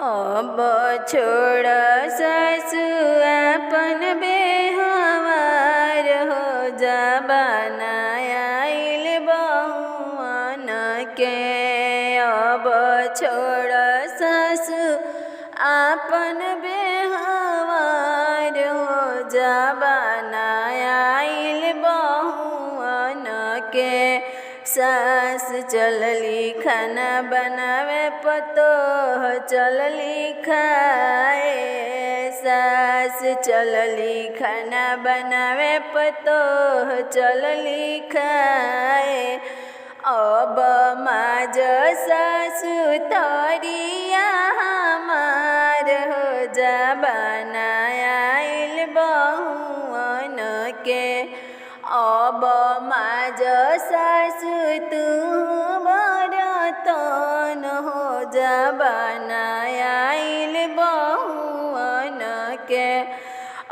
अब छोड़ सासु आपन बेहवार हो जा बनाइल बहुअन के। अब छोड़ सासु आपन बेहवार हो जा बनाइल बहुअन के। सास चलली खाना बनावे पतोह चलली खाए। सास चलली खाना बनावे पतोह चलली खाए। अब माज सासु तरिया हमार हो जा बनाइल बहुअन के। अब माज सासु तू बरतन हो जा बनाइल बहुअन के।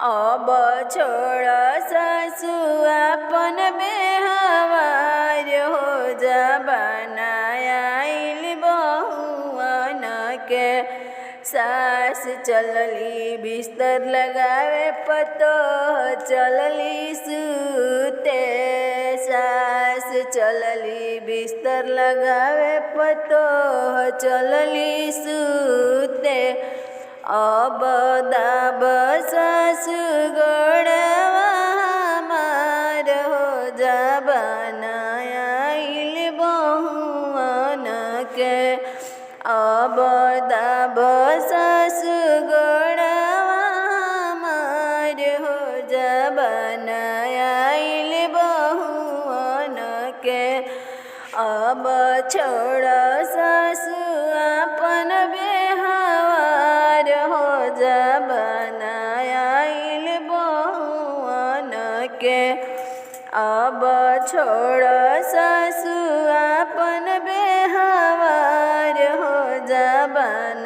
अब छोड़ सासु आपन बेहवार हो जा बनाइल बहुअन के। सास चलली बिस्तर लगावे पतोह चलली सूते। सास चलली बिस्तर लगावे पतोह चलली सूते। अब दाब सासु गोड़वा हमार हो जा बनाइल बहुअन के। अब दाब सासु गोड़वा हमार हो जा बनाइल बहुअन के। अब छोड़ सासु आपन बेहवार हो जा बनाइल बहुअन के। अब छोड़ सासु आपन बेहवार हो जा बनाइल